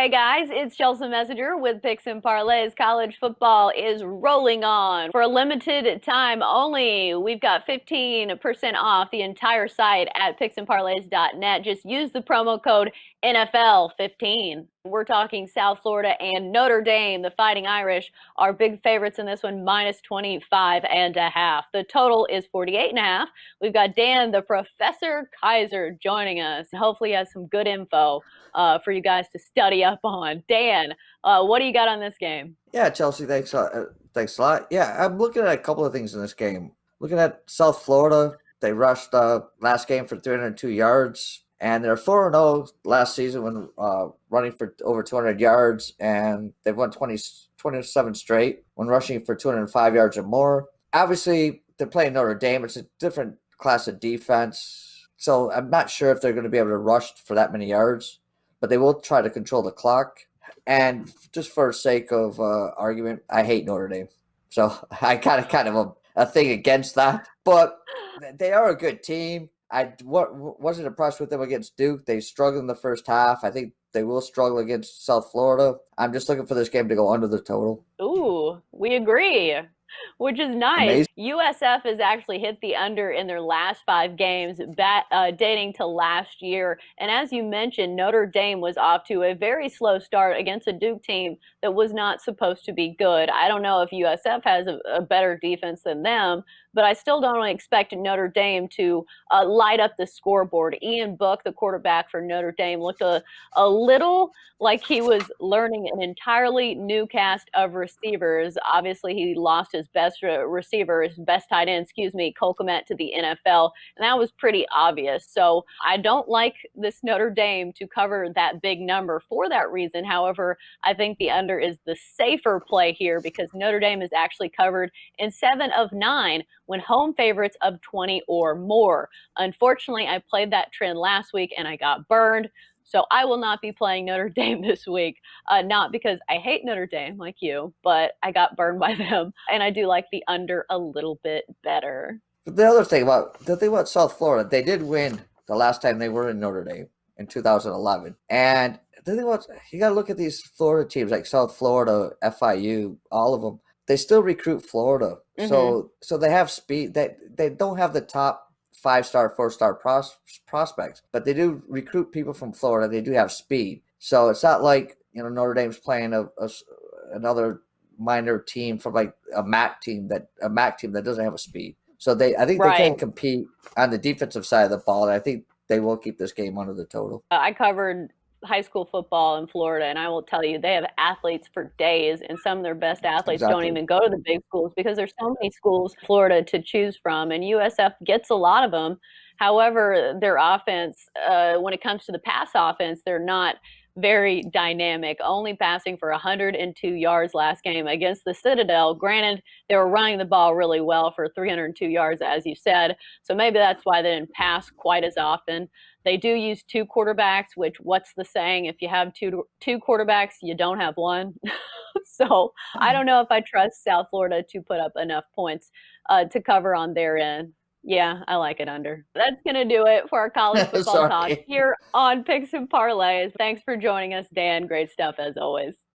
Hey guys, it's Chelsa Messenger with Picks and Parlays. College football is rolling on. For a limited time only, we've got 15% off the entire site at picksandparlays.net. Just use the promo code NFL15. We're talking South Florida and Notre Dame. The Fighting Irish are big favorites in this one, minus 25.5. The total is 48.5. We've got Dan, the Professor Kaiser, joining us. Hopefully he has some good info for you guys to study up on. Dan, what do you got on this game? Yeah, Chelsea, thanks a lot. Yeah, I'm looking at a couple of things in this game. Looking at South Florida, they rushed last game for 302 yards, and they're 4-0 last season when running for over 200 yards, and they've won 27 straight when rushing for 205 yards or more. Obviously, they're playing Notre Dame. It's a different class of defense, so I'm not sure if they're going to be able to rush for that many yards, but they will try to control the clock. And just for sake of argument, I hate Notre Dame. So I kind of a thing against that. But they are a good team. I wasn't impressed with them against Duke. They struggled in the first half. I think they will struggle against South Florida. I'm just looking for this game to go under the total. Ooh, we agree, which is nice. Amazing. USF has actually hit the under in their last 5 games, dating to last year. And as you mentioned, Notre Dame was off to a very slow start against a Duke team that was not supposed to be good. I don't know if USF has a better defense than them, but I still don't expect Notre Dame to light up the scoreboard. Ian Book, the quarterback for Notre Dame, looked a little like he was learning an entirely new cast of receivers. Obviously, he lost his best receiver, his best tight end, Cole Kmet, to the NFL, and that was pretty obvious. So I don't like this Notre Dame to cover that big number for that reason. However, I think the under is the safer play here because Notre Dame is actually covered in 7 of 9 when home favorites of 20 or more. Unfortunately, I played that trend last week and I got burned. So I will not be playing Notre Dame this week, not because I hate Notre Dame like you, but I got burned by them, and I do like the under a little bit better. But the thing about South Florida, they did win the last time they were in Notre Dame in 2011. And the thing about, you got to look at these Florida teams like South Florida, FIU, all of them. They still recruit Florida, so they have speed. They don't have the top 5-star, 4-star prospects, but they do recruit people from Florida. They do have speed, so it's not like Notre Dame's playing another minor team from like a MAC team that doesn't have a speed. So I think they can compete on the defensive side of the ball, and I think they will keep this game under the total. I covered high school football in Florida, and I will tell you, they have athletes for days, and some of their best athletes don't even go to the big schools because there's so many schools in Florida to choose from, and USF gets a lot of them. However, their offense, when it comes to the pass offense, they're not very dynamic, only passing for 102 yards last game against the Citadel. Granted, they were running the ball really well for 302 yards, as you said, so maybe that's why they didn't pass quite as often. They do use 2 quarterbacks, which, what's the saying? If you have two quarterbacks, you don't have one. So I don't know if I trust South Florida to put up enough points to cover on their end. Yeah, I like it under. That's going to do it for our college football talk here on Picks and Parlays. Thanks for joining us, Dan. Great stuff as always.